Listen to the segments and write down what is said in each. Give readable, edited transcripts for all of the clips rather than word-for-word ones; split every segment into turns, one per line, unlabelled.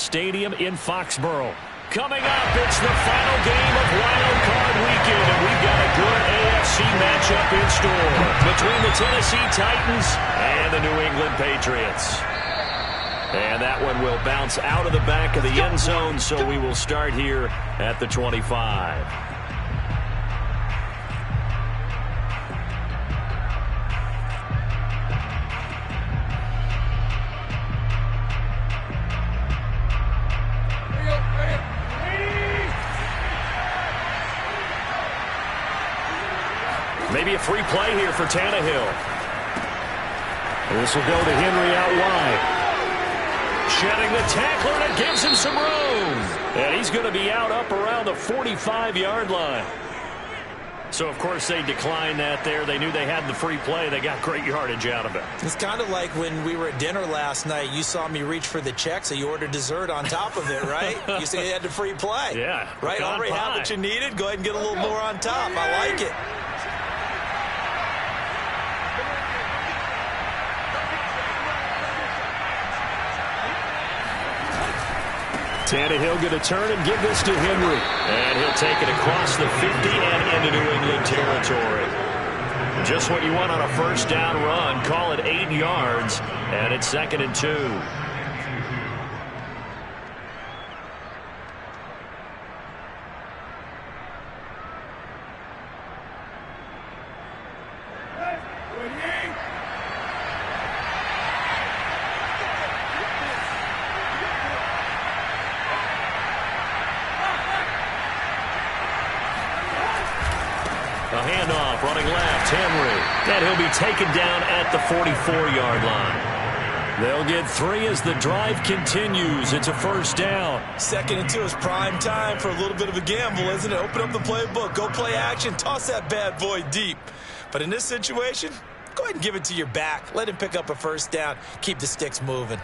Stadium in Foxborough. Coming up, it's the final game of Wild Card Weekend, and we've got a good AFC matchup in store between the Tennessee Titans and the New England Patriots. And that one will bounce out of the back of the end zone, so we will start here at the 25. Maybe a free play here for Tannehill. This will go to Henry out wide. Shedding the tackler, and it gives him some room. And he's going to be out up around the 45-yard line. So, of course, they declined that there. They knew they had the free play. They got great yardage out of it.
It's kind of like when we were at dinner last night. You saw me reach for the check, so you ordered dessert on top of it, right? You said you had the free play.
Yeah.
Right? Already had what you needed. Go ahead and get a little more on top. I like it.
Tannehill going to turn and give this to Henry. And he'll take it across the 50 and into New England territory. Just what you want on a first down run. Call it 8 yards, and it's 2nd and 2. A handoff, running left, Henry. And he'll be taken down at the 44-yard line. They'll get 3 as the drive continues. It's a first down.
2nd and 2 is prime time for a little bit of a gamble, isn't it? Open up the playbook, go play action, toss that bad boy deep. But in this situation, go ahead and give it to your back. Let him pick up a first down. Keep the sticks moving.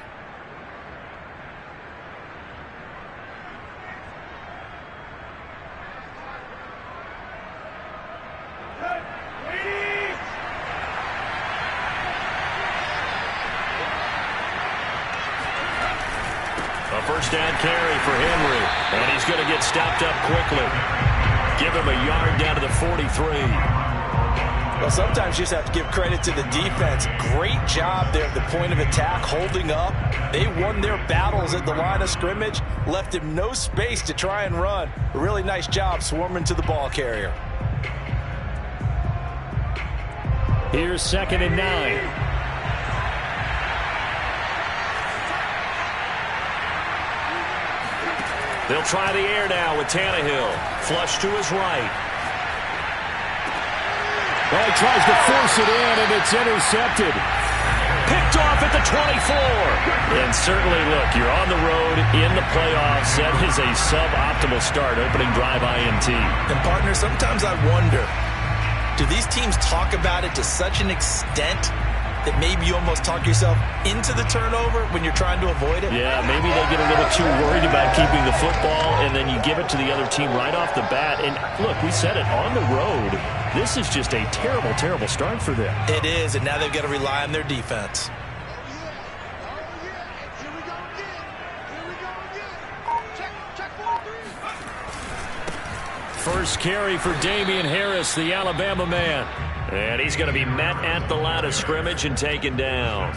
First down carry for Henry, and he's going to get stopped up quickly. Give him a yard down to the 43.
Well, sometimes you just have to give credit to the defense. Great job there at the point of attack, holding up. They won their battles at the line of scrimmage, left him no space to try and run. A really nice job swarming to the ball carrier.
Here's 2nd and 9. They'll try the air now with Tannehill. Flush to his right.
Well, he tries to force it in, and it's intercepted.
Picked off at the 24. And certainly, look, you're on the road in the playoffs. That is a suboptimal start, opening drive INT.
And, partner, sometimes I wonder, do these teams talk about it to such an extent that maybe you almost talk yourself into the turnover when you're trying to avoid it?
Yeah, maybe they get a little too worried about keeping the football, and then you give it to the other team right off the bat. And, look, we said it, on the road, this is just a terrible, terrible start for them.
It is, and now they've got to rely on their defense.
First carry for Damian Harris, the Alabama man. And he's going to be met at the line of scrimmage and taken down.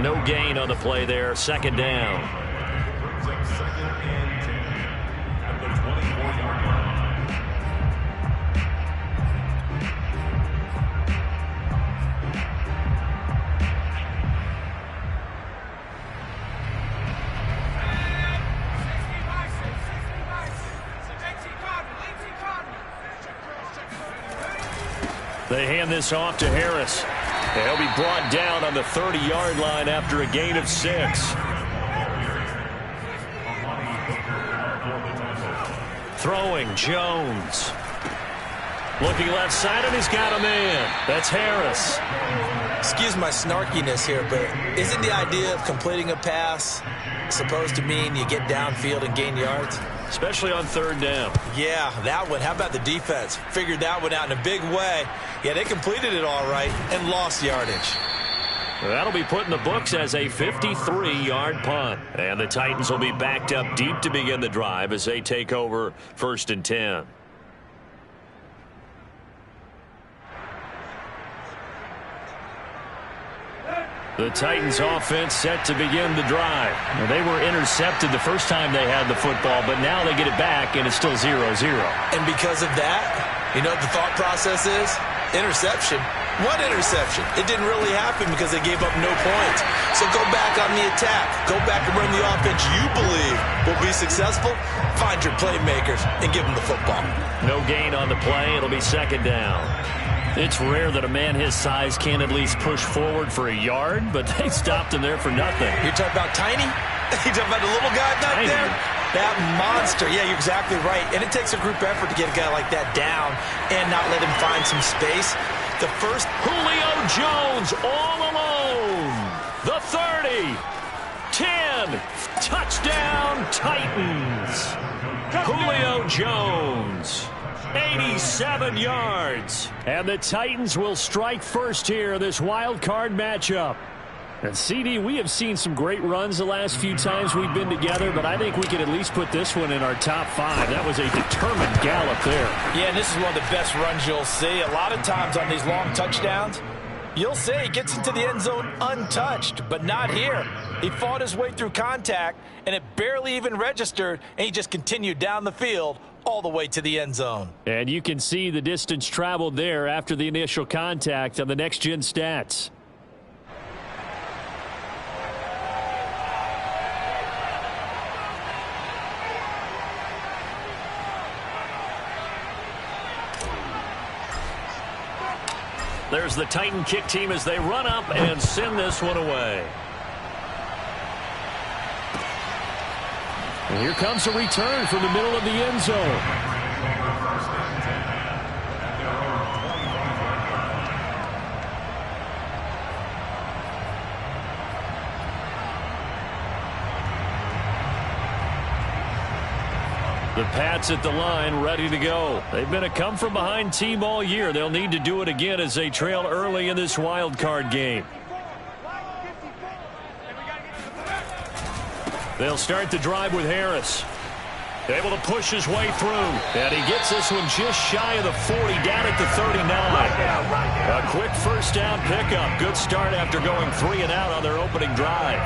No gain on the play there. 2nd down. They hand this off to Harris. And he'll be brought down on the 30-yard line after a gain of 6. Throwing, Jones. Looking left side, and he's got a man. That's Harris.
Excuse my snarkiness here, but isn't the idea of completing a pass supposed to mean you get downfield and gain yards?
Especially on 3rd down.
Yeah, that one. How about the defense? Figured that one out in a big way. Yeah, they completed it all right and lost yardage.
That'll be put in the books as a 53-yard punt. And the Titans will be backed up deep to begin the drive as they take over 1st and 10. The Titans offense set to begin the drive.
Well, they were intercepted the first time they had the football, but now they get it back, and it's still 0-0.
And because of that, you know what the thought process is? Interception. What interception? It didn't really happen because they gave up no points. So go back on the attack. Go back and run the offense you believe will be successful. Find your playmakers and give them the football.
No gain on the play. It'll be 2nd down.
It's rare that a man his size can at least push forward for a yard, but they stopped him there for nothing.
You're talking about tiny? You're talking about the little guy back
Tiny.
there? That monster. Yeah, you're exactly right. And it takes a group effort to get a guy like that down and not let him find some space. The first,
Julio Jones all alone. The 30. 10. Touchdown, Titans. Julio Jones. 87 yards.
And the Titans will strike first here in this wild card matchup. And CD, we have seen some great runs the last few times we've been together, but I think we could at least put this one in our top 5. That was a determined gallop there.
yeah, and this is one of the best runs you'll see. A lot of times on these long touchdowns, you'll see he gets into the end zone untouched, but not here. He fought his way through contact, and it barely even registered, and he just continued down the field all the way to the end zone.
And you can see the distance traveled there after the initial contact on the next-gen stats.
There's the Titan kick team as they run up and send this one away.
And here comes a return from the middle of the end zone. The Pats at the line, ready to go. They've been a come-from-behind team all year. They'll need to do it again as they trail early in this wild card game. They'll start the drive with Harris. Able to push his way through. And he gets this one just shy of the 40, down at the 39. A quick first down pickup. Good start after going 3 and out on their opening drive.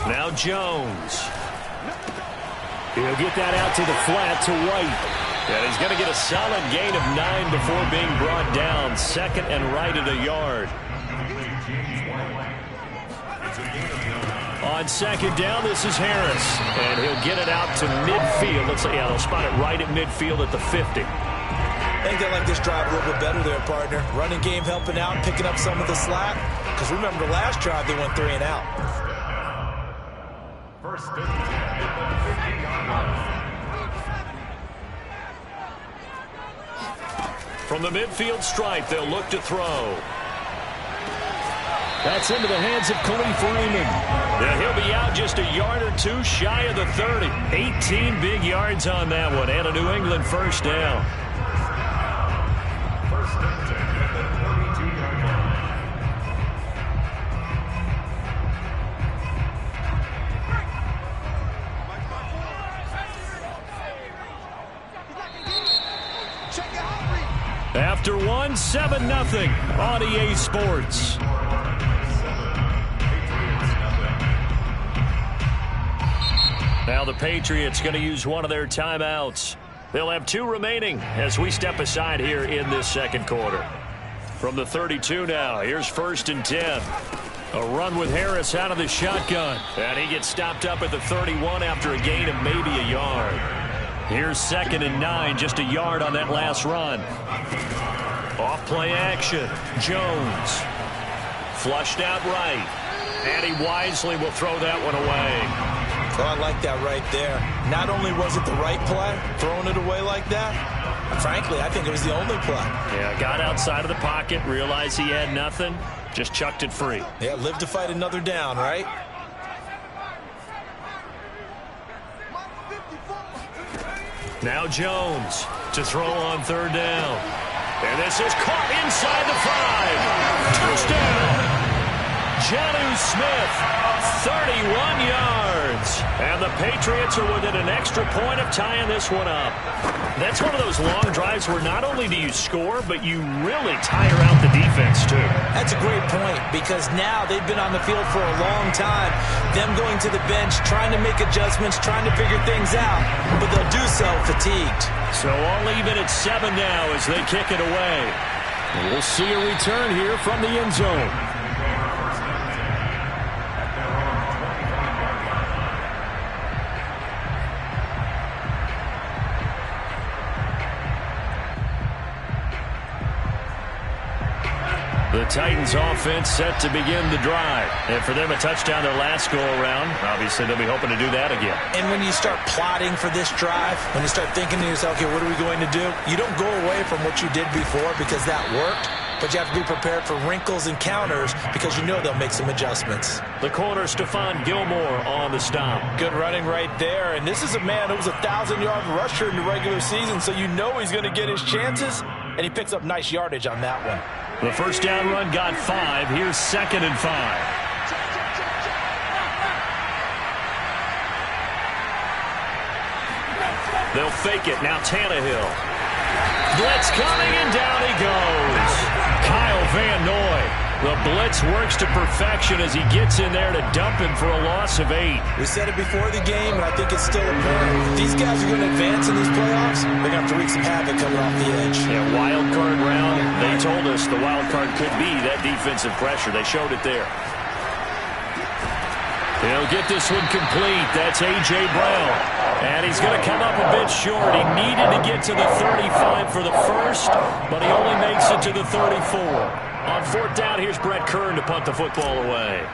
Now Jones. He'll get that out to the flat to White. And he's going to get a solid gain of 9 before being brought down. 2nd and right at a yard. On 2nd down, this is Harris. And he'll get it out to midfield. They'll spot it right at midfield at the 50.
I think they like this drive a little bit better there, partner. Running game helping out, picking up some of the slack. Because remember the last drive, they went 3 and out.
From the midfield stripe, they'll look to throw.
That's into the hands of Khalif Raymond.
Yeah, he'll be out just a yard or 2 shy of the 30.
18 big yards on that one, and a New England first down. After 1, 7-0 on EA Sports. Now the Patriots going to use one of their timeouts. They'll have 2 remaining as we step aside here in this second quarter. From the 32 now, here's 1st and 10. A run with Harris out of the shotgun. And he gets stopped up at the 31 after a gain of maybe a yard. Here's 2nd and 9, just a yard on that last run. Off play action. Jones. Flushed out right. And he wisely will throw that one away.
Oh, I like that right there. Not only was it the right play, throwing it away like that, frankly, I think it was the only play.
Yeah, got outside of the pocket, realized he had nothing, just chucked it free.
Yeah, live to fight another down, right?
Now Jones to throw on third down. And this is caught inside the 5. Touchdown. Jonnu Smith, 31 yards. And the Patriots are within an extra point of tying this one up. That's one of those long drives where not only do you score, but you really tire out the defense, too.
That's a great point, because now they've been on the field for a long time. Them going to the bench, trying to make adjustments, trying to figure things out, but they'll do so fatigued.
So all even at 7 now as they kick it away. And we'll see a return here from the end zone. The Titans offense set to begin the drive. And for them, a touchdown their last go-around. Obviously, they'll be hoping to do that again.
And when you start plotting for this drive, when you start thinking to yourself, okay, what are we going to do? You don't go away from what you did before because that worked. But you have to be prepared for wrinkles and counters because you know they'll make some adjustments.
The corner, Stephon Gilmore, on the stop.
Good running right there. And this is a man who was a 1,000-yard rusher in the regular season, so you know he's going to get his chances. And he picks up nice yardage on that one.
The first down run got 5. Here's 2nd and 5. They'll fake it. Now Tannehill. Blitz coming, and down he goes. Kyle Van Noy. The blitz works to perfection as he gets in there to dump him for a loss of 8.
We said it before the game, and I think it's still apparent. If these guys are going to advance in these playoffs, they're going to have to wreak some havoc coming off the edge.
Yeah, wild card round. They told us the wild card could be that defensive pressure. They showed it there.
He'll get this one complete. That's A.J. Brown. And he's going to come up a bit short. He needed to get to the 35 for the first, but he only makes it to the 34. On 4th down, here's Brett Kern to punt the football away.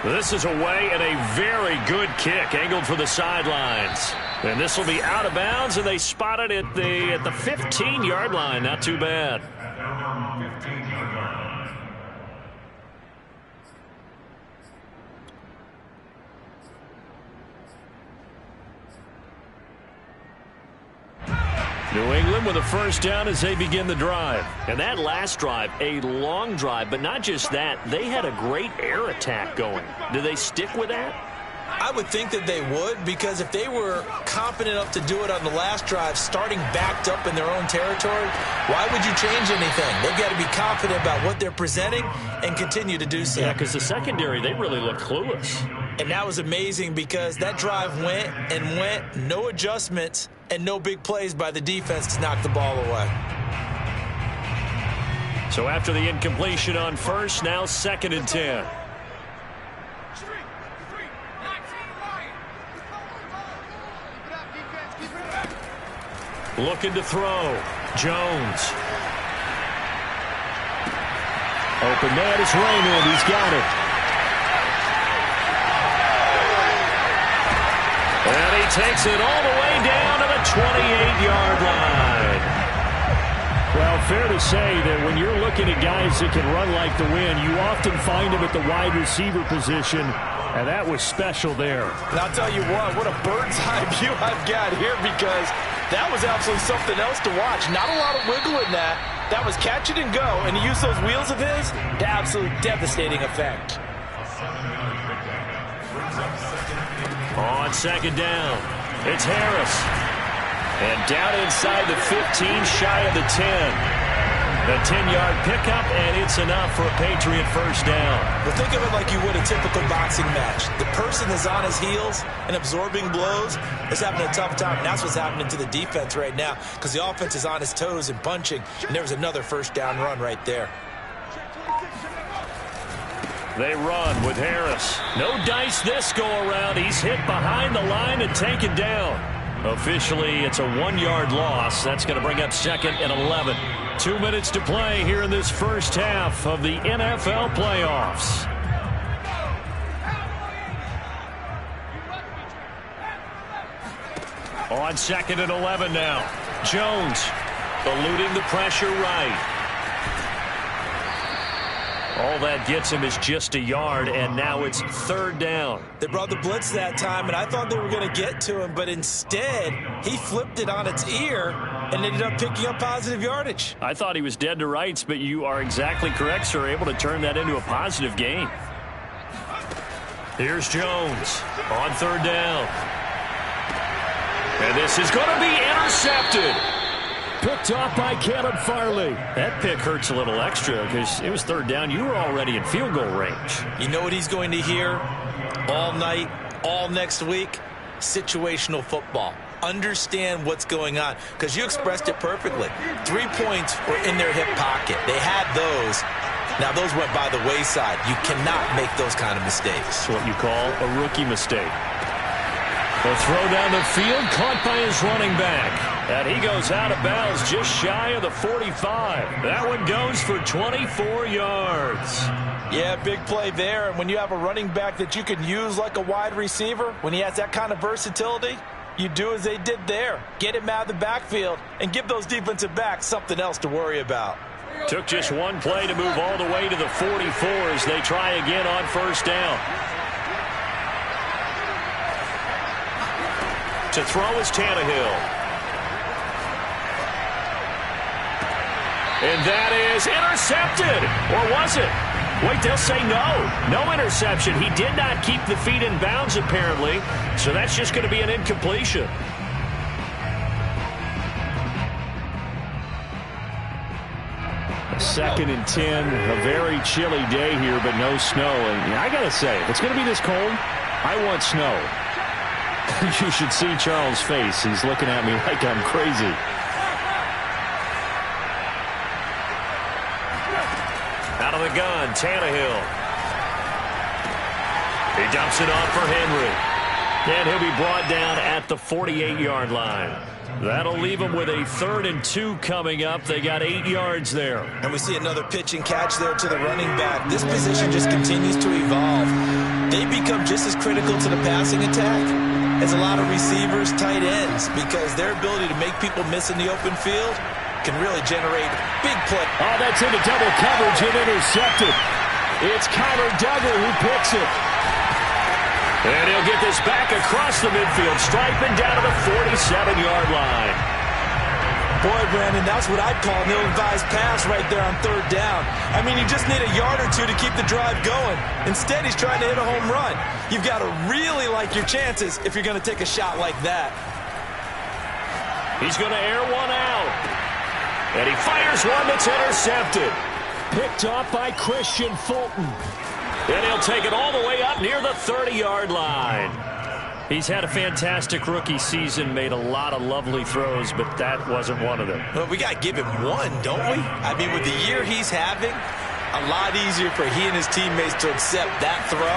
This is away and a very good kick, angled for the sidelines. And this will be out of bounds, and they spot it at the 15-yard line. Not too bad. New England with a first down as they begin the drive.
And that last drive, a long drive, but not just that. They had a great air attack going. Do they stick with that?
I would think that they would, because if they were confident enough to do it on the last drive, starting backed up in their own territory, why would you change anything? They've got to be confident about what they're presenting and continue to do so.
Yeah, because the secondary, they really looked clueless.
And that was amazing because that drive went and went, no adjustments, and no big plays by the defense to knock the ball away.
So after the incompletion on first, now 2nd and 10. Looking to throw. Jones. Open man is Raymond. He's got it. And he takes it all the way down to the 28-yard line. Well, fair to say that when you're looking at guys that can run like the wind, you often find them at the wide receiver position, and that was special there.
And I'll tell you what a bird's eye view I've got here, because that was absolutely something else to watch. Not a lot of wiggle in that. That was catch it and go, and he used those wheels of his to absolutely devastating effect.
On 2nd down, it's Harris. And down inside the 15, shy of the 10. A 10-yard pickup, and it's enough for a Patriot first down.
Well, think of it like you would a typical boxing match. The person is on his heels and absorbing blows is having a tough time. And that's what's happening to the defense right now, because the offense is on his toes and punching. And there was another first down run right there.
They run with Harris. No dice this go-around. He's hit behind the line and taken down. Officially, it's a 1-yard loss. That's going to bring up 2nd and 11. 2 minutes to play here in this first half of the NFL playoffs.
On 2nd and 11 now. Jones eluding the pressure right. All that gets him is just a yard, and now it's 3rd down.
They brought the blitz that time, and I thought they were going to get to him, but instead, he flipped it on its ear and ended up picking up positive yardage.
I thought he was dead to rights, but you are exactly correct, sir, able to turn that into a positive gain. Here's Jones on 3rd down. And this is going to be intercepted. Picked off by Caleb Farley. That pick hurts a little extra because it was 3rd down. You were already in field goal range.
You know what he's going to hear all night, all next week? Situational football. Understand what's going on, because you expressed it perfectly. 3 points were in their hip pocket. They had those. Now, those went by the wayside. You cannot make those kind of mistakes.
It's what you call a rookie mistake. The throw down the field, caught by his running back. And he goes out of bounds just shy of the 45. That one goes for 24 yards.
Yeah, big play there. And when you have a running back that you can use like a wide receiver, when he has that kind of versatility, you do as they did there. Get him out of the backfield and give those defensive backs something else to worry about.
Took just one play to move all the way to the 44 as they try again on 1st down. To throw is Tannehill. And that is intercepted. Or was it? Wait, they'll say no. No interception. He did not keep the feet in bounds, apparently. So that's just going to be an incompletion. Second and 10. A very chilly day here, but no snow. And I got to say, if it's going to be this cold, I want snow. You should see Charles' face. He's looking at me like I'm crazy. Out of the gun, Tannehill. He dumps it off for Henry. And he'll be brought down at the 48-yard line. That'll leave him with a 3rd and 2 coming up. They got 8 yards there.
And we see another pitch and catch there to the running back. This position just continues to evolve. They become just as critical to the passing attack as a lot of receivers, tight ends, because their ability to make people miss in the open field can really generate big play.
Oh, that's into double coverage and intercepted. It's Kyler Duggar who picks it. And he'll get this back across the midfield stripe and down to the 47-yard line.
Boy, Brandon, that's what I'd call an ill-advised pass right there on 3rd down. I mean, you just need a yard or two to keep the drive going. Instead, he's trying to hit a home run. You've got to really like your chances if you're going to take a shot like that.
He's going to air one out. And he fires one that's intercepted. Picked off by Christian Fulton. And he'll take it all the way up near the 30-yard line. He's had a fantastic rookie season, made a lot of lovely throws, but that wasn't one of them.
Well, we got to give him one, don't we? I mean, with the year he's having, a lot easier for he and his teammates to accept that throw,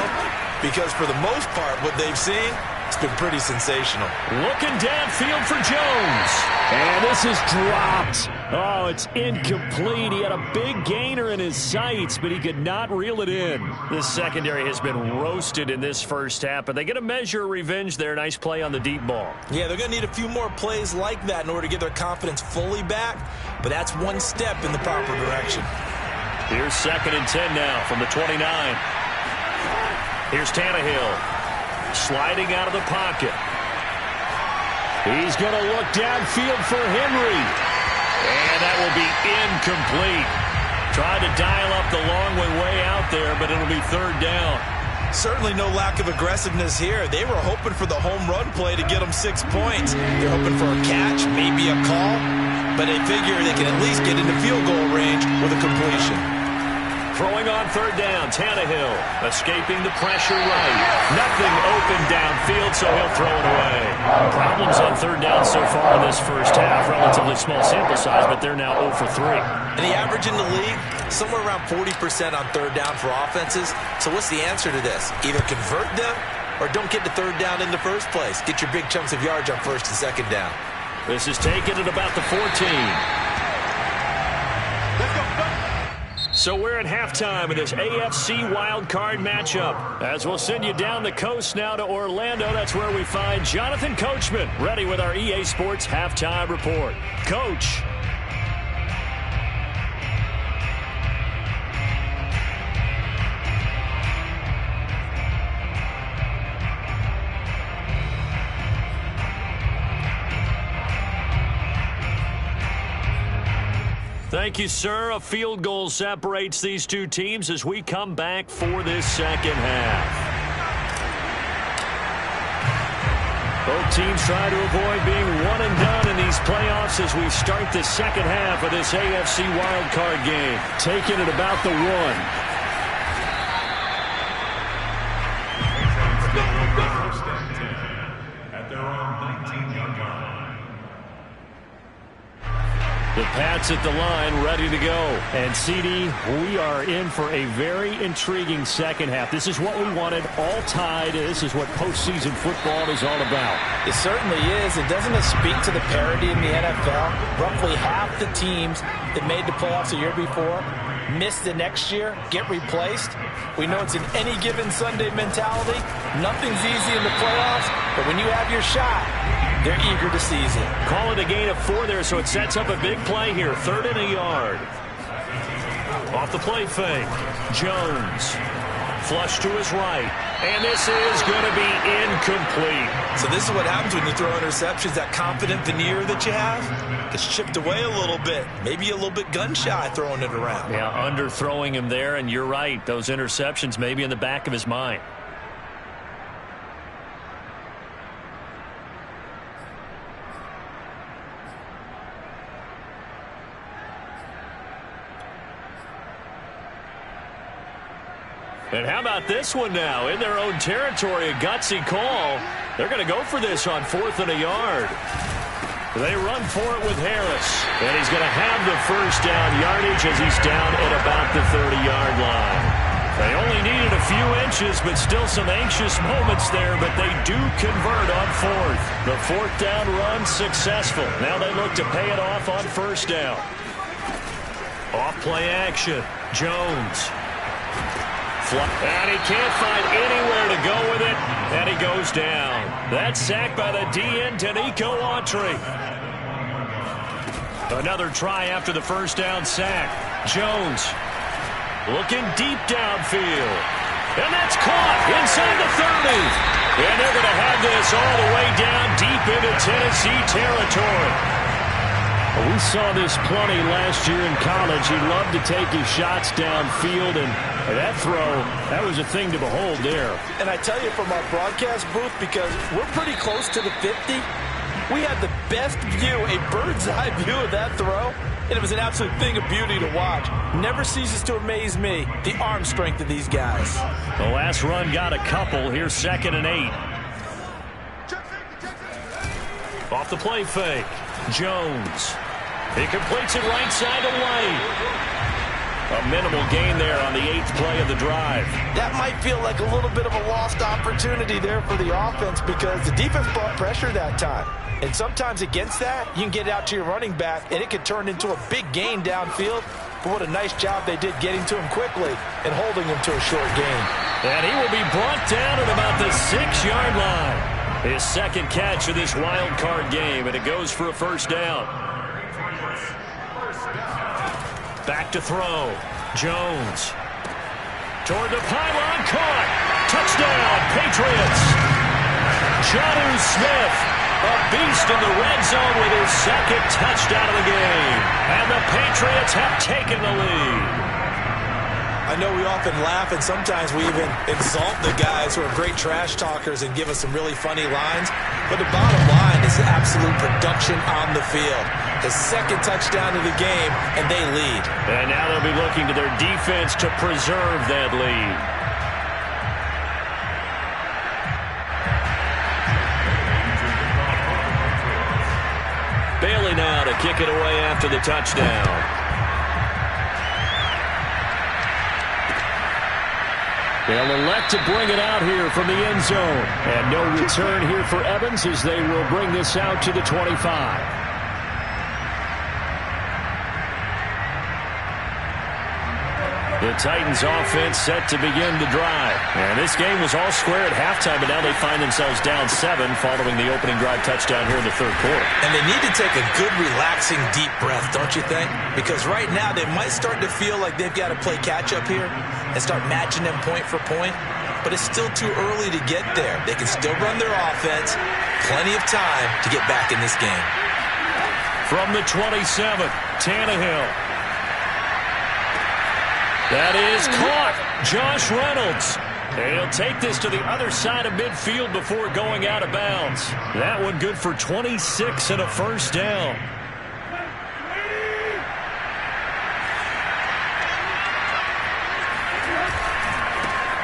because for the most part, what they've seen, it's been pretty sensational.
Looking downfield for Jones. And this is dropped. Oh, it's incomplete. He had a big gainer in his sights, but he could not reel it in. This secondary has been roasted in this first half, but they get a measure of revenge there. Nice play on the deep ball.
Yeah, they're going to need a few more plays like that in order to get their confidence fully back, but that's one step in the proper direction.
Here's 2nd and 10 now from the 29. Here's Tannehill. Sliding out of the pocket. He's going to look downfield for Henry. And that will be incomplete. Tried to dial up the long way out there, but it'll be 3rd down.
Certainly no lack of aggressiveness here. They were hoping for the home run play to get them 6 points. They're hoping for a catch, maybe a call, but they figure they can at least get into field goal range with a completion.
Throwing on 3rd down, Tannehill escaping the pressure right. Nothing open downfield, so he'll throw it away. Problems on 3rd down so far in this first half. Relatively small sample size, but they're now 0 for 3.
And the average in the league, somewhere around 40% on 3rd down for offenses. So what's the answer to this? Either convert them or don't get to 3rd down in the first place. Get your big chunks of yards on 1st and 2nd down.
This is taken at about the 14. So we're at halftime of this AFC wildcard matchup. As we'll send you down the coast now to Orlando. That's where we find Jonathan Coachman ready with our EA Sports halftime report. Coach. Thank you, sir. A field goal separates these two teams as we come back for this second half. Both teams try to avoid being one and done in these playoffs as we start the second half of this AFC wildcard game. Taking it about the 1. The Pats at the line, ready to go. And, CD, we are in for a very intriguing second half. This is what we wanted, all tied. This is what postseason football is all about.
It certainly is. And doesn't it speak to the parity in the NFL? Roughly half the teams that made the playoffs a year before miss the next year, get replaced. We know it's an any given Sunday mentality. Nothing's easy in the playoffs, but when you have your shot, they're eager to seize it.
Call it a gain of 4 there, so it sets up a big play here. 3rd and a yard. Off the play fake. Jones. Flush to his right. And this is going to be incomplete.
So this is what happens when you throw interceptions. That confident veneer that you have gets chipped away a little bit. Maybe a little bit gun-shy throwing it around.
Yeah, underthrowing him there, and you're right. Those interceptions may be in the back of his mind. And how about this one now? In their own territory, a gutsy call. They're going to go for this on 4th and a yard. They run for it with Harris. And he's going to have the first down yardage as he's down at about the 30-yard line. They only needed a few inches, but still some anxious moments there, but they do convert on 4th. The 4th down run successful. Now they look to pay it off on 1st down. Off play action. Jones. And he can't find anywhere to go with it, and he goes down. That's sacked by the DN, Danico Autry. Another try after the first down sack. Jones looking deep downfield. And that's caught inside the 30. And they're going to have this all the way down deep into Tennessee territory. We saw this plenty last year in college. He loved to take his shots downfield, and that throw, that was a thing to behold there.
And I tell you, from our broadcast booth, because we're pretty close to the 50, we had the best view, a bird's-eye view of that throw, and it was an absolute thing of beauty to watch. Never ceases to amaze me, the arm strength of these guys.
The last run got a couple. Here's 2nd and 8. Off the play fake. Jones. He completes it right side to White. A minimal gain there on the 8th play of the drive.
That might feel like a little bit of a lost opportunity there for the offense because the defense brought pressure that time. And sometimes against that, you can get out to your running back, and it can turn into a big gain downfield. But what a nice job they did getting to him quickly and holding him to a short gain.
And he will be brought down at about the 6-yard line. His 2nd catch of this wild card game, and it goes for a 1st down. Back to throw. Jones. Toward the pylon, caught. Touchdown, Patriots. Jonnu Smith, a beast in the red zone with his 2nd touchdown of the game. And the Patriots have taken the lead.
I know we often laugh, and sometimes we even insult the guys who are great trash talkers and give us some really funny lines. But the bottom line is absolute production on the field. His 2nd touchdown of the game, and they lead.
And now they'll be looking to their defense to preserve that lead. Bailey now to kick it away after the touchdown. They'll elect to bring it out here from the end zone. And no return here for Evans as they will bring this out to the 25. The Titans offense set to begin the drive. And this game was all square at halftime, but now they find themselves down 7 following the opening drive touchdown here in the third quarter.
And they need to take a good, relaxing, deep breath, don't you think? Because right now they might start to feel like they've got to play catch-up here and start matching them point for point. But it's still too early to get there. They can still run their offense. Plenty of time to get back in this game.
From the 27, Tannehill. That is caught. Josh Reynolds. And he'll take this to the other side of midfield before going out of bounds. That one good for 26 and a first down.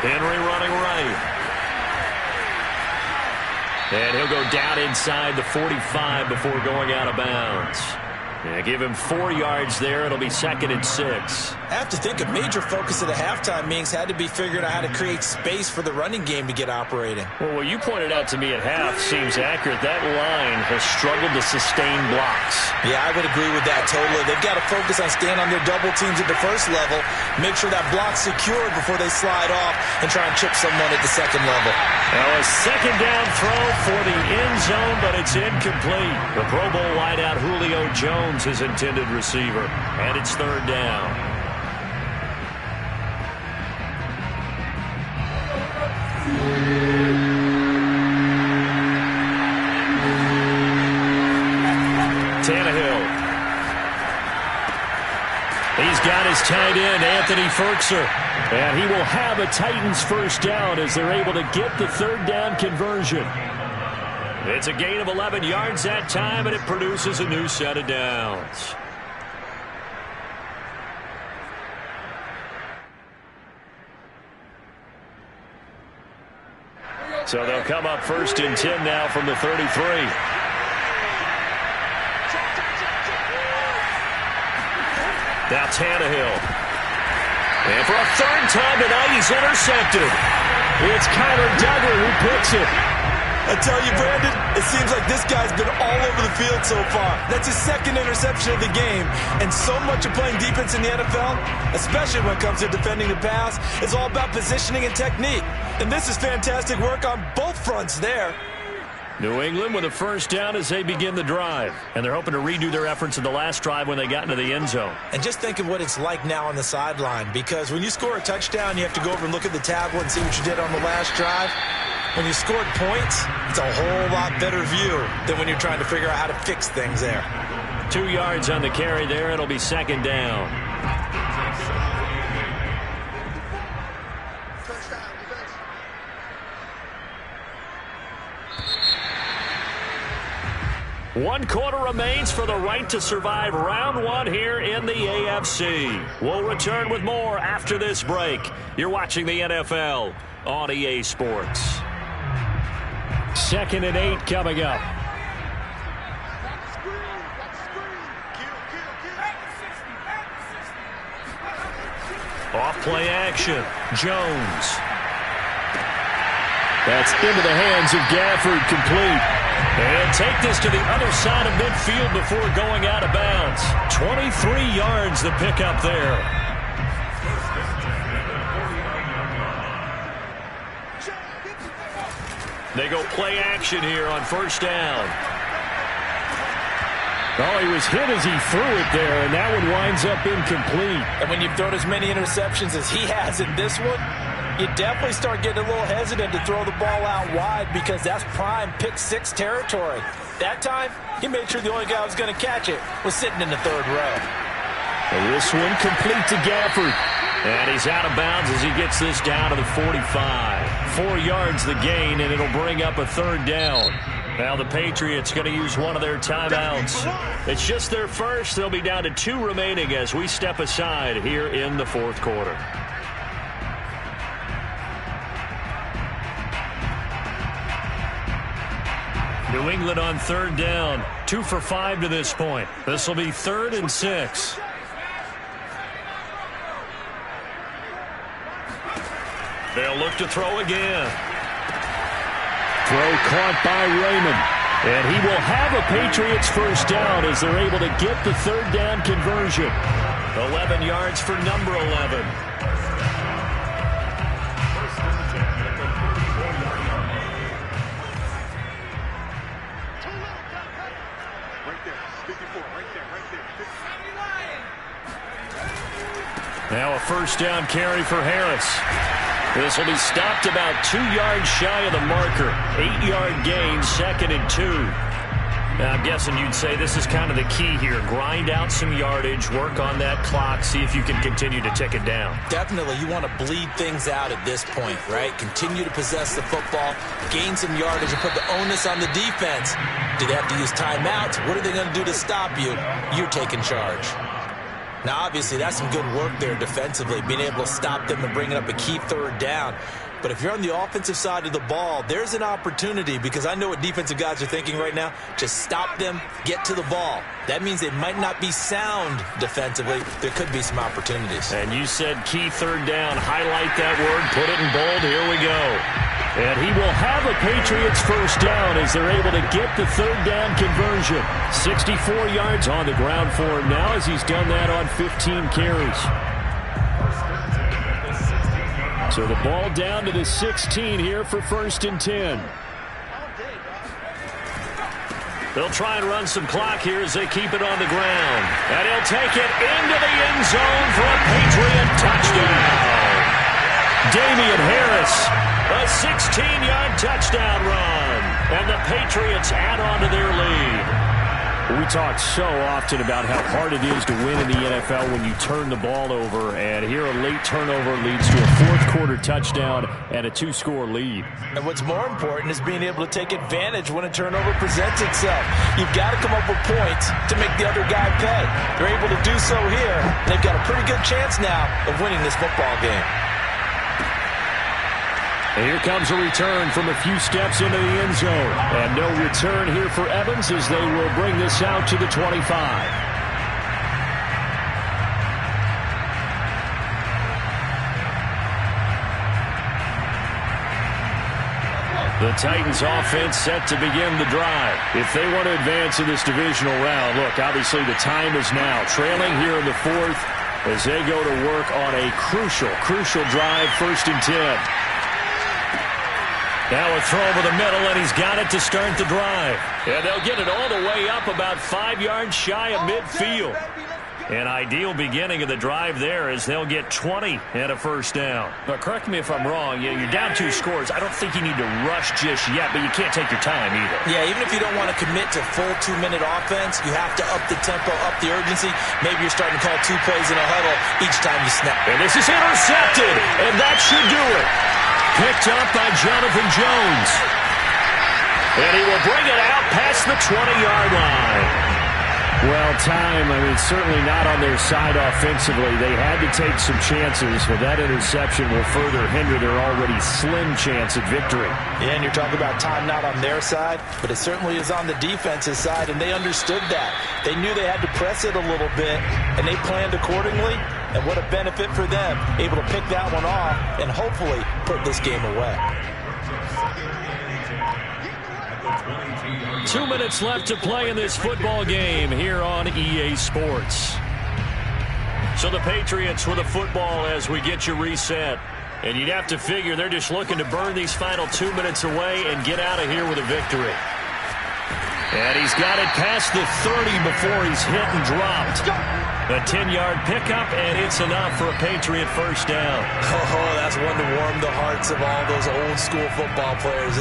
Henry running right. And he'll go down inside the 45 before going out of bounds. Yeah, give him 4 yards there. It'll be 2nd and 6.
I have to think a major focus of the halftime meetings had to be figuring out how to create space for the running game to get operating.
Well, what you pointed out to me at half seems accurate. That line has struggled to sustain blocks.
Yeah, I would agree with that totally. They've got to focus on staying on their double teams at the first level, make sure that block's secured before they slide off and try and chip someone at the second level.
Now a second down throw for the end zone, but it's incomplete. The Pro Bowl wideout Julio Jones, his intended receiver, and it's 3rd down. Tannehill. He's got his tight end, Anthony Firkser. And he will have a Titans first down as they're able to get the 3rd down conversion. It's a gain of 11 yards that time, and it produces a new set of downs. So they'll come up 1st and 10 now from the 33. Now Tannehill. And for a 3rd time tonight, he's intercepted. It's Kyler Duggar who picks it.
I tell you, Brandon, it seems like this guy's been all over the field so far. That's his 2nd interception of the game. And so much of playing defense in the NFL, especially when it comes to defending the pass, is all about positioning and technique. And this is fantastic work on both fronts there.
New England with a first down as they begin the drive. And they're hoping to redo their efforts in the last drive when they got into the end zone.
And just think of what it's like now on the sideline. Because when you score a touchdown, you have to go over and look at the tablet and see what you did on the last drive. When you scored points, it's a whole lot better view than when you're trying to figure out how to fix things there.
2 yards on the carry there. It'll be 2nd down. One quarter remains for the right to survive round 1 here in the AFC. We'll return with more after this break. You're watching the NFL on EA Sports. 2nd and 8 coming up. Off play action. Jones. That's into the hands of Gafford, complete. And take this to the other side of midfield before going out of bounds. 23 yards the pickup there. They go play action here on 1st down. Oh, he was hit as he threw it there, and that one winds up incomplete.
And when you've thrown as many interceptions as he has in this one, you definitely start getting a little hesitant to throw the ball out wide because that's prime pick 6 territory. That time, he made sure the only guy who was going to catch it was sitting in the 3rd row.
And this one complete to Gafford. And he's out of bounds as he gets this down to the 45. 4 yards the gain, and it'll bring up a 3rd down. Now the Patriots going to use one of their timeouts. It's just their first. They'll be down to 2 remaining as we step aside here in the 4th quarter. New England on 3rd down. 2 for 5 to this point. This will be 3rd and 6. They'll look to throw again. Throw caught by Raymond. And he will have a Patriots first down as they're able to get the 3rd down conversion. 11 yards for number 11. Now a first down carry for Harris. This will be stopped about 2 yards shy of the marker. 8-yard gain, 2nd and 2. Now, I'm guessing you'd say this is kind of the key here. Grind out some yardage, work on that clock, see if you can continue to tick it down.
Definitely, you want to bleed things out at this point, right? Continue to possess the football, gain some yardage, and put the onus on the defense. Do they have to use timeouts? What are they going to do to stop you? You're taking charge. Now, obviously, that's some good work there defensively, being able to stop them and bringing up a key 3rd down. But if you're on the offensive side of the ball, there's an opportunity, because I know what defensive guys are thinking right now. Just stop them, get to the ball. That means they might not be sound defensively. There could be some opportunities.
And you said key 3rd down. Highlight that word, put it in bold. Here we go. And he will have a Patriots first down as they're able to get the 3rd down conversion. 64 yards on the ground for him now as he's done that on 15 carries. So the ball down to the 16 here for 1st and 10. They'll try and run some clock here as they keep it on the ground. And he'll take it into the end zone for a Patriot touchdown. Damian Harris, a 16-yard touchdown run. And the Patriots add on to their lead. We talk so often about how hard it is to win in the NFL when you turn the ball over. And here a late turnover leads to a 4th quarter touchdown and a 2-score lead.
And what's more important is being able to take advantage when a turnover presents itself. You've got to come up with points to make the other guy pay. They're able to do so here. And they've got a pretty good chance now of winning this football game.
And here comes a return from a few steps into the end zone. And no return here for Evans as they will bring this out to the 25. The Titans offense set to begin the drive. If they want to advance in this divisional round, look, obviously the time is now. Trailing here in the 4th as they go to work on a crucial drive, 1st and 10. Now a throw over the middle, and he's got it to start the drive. And they'll get it all the way up about 5 yards shy of midfield. An ideal beginning of the drive there as they'll get 20 and a first down. But correct me if I'm wrong. You're down 2 scores. I don't think you need to rush just yet, but you can't take your time either.
Yeah, even if you don't want to commit to full 2-minute offense, you have to up the tempo, up the urgency. Maybe you're starting to call 2 plays in a huddle each time you snap.
And this is intercepted, and that should do it. Picked up by Jonathan Jones. And he will bring it out past the 20-yard line. Well, time, certainly not on their side offensively. They had to take some chances, but that interception will further hinder their already slim chance at victory.
Yeah, and you're talking about time not on their side, but it certainly is on the defense's side, and they understood that. They knew they had to press it a little bit, and they planned accordingly, and what a benefit for them, able to pick that one off and hopefully put this game away.
2 minutes left to play in this football game here on EA Sports. So the Patriots with the football as we get you reset. And you'd have to figure they're just looking to burn these final 2 minutes away and get out of here with a victory. And he's got it past the 30 before he's hit and dropped. A 10-yard pickup, and it's enough for a Patriot first down.
Oh, that's one to warm the hearts of all those old-school football players.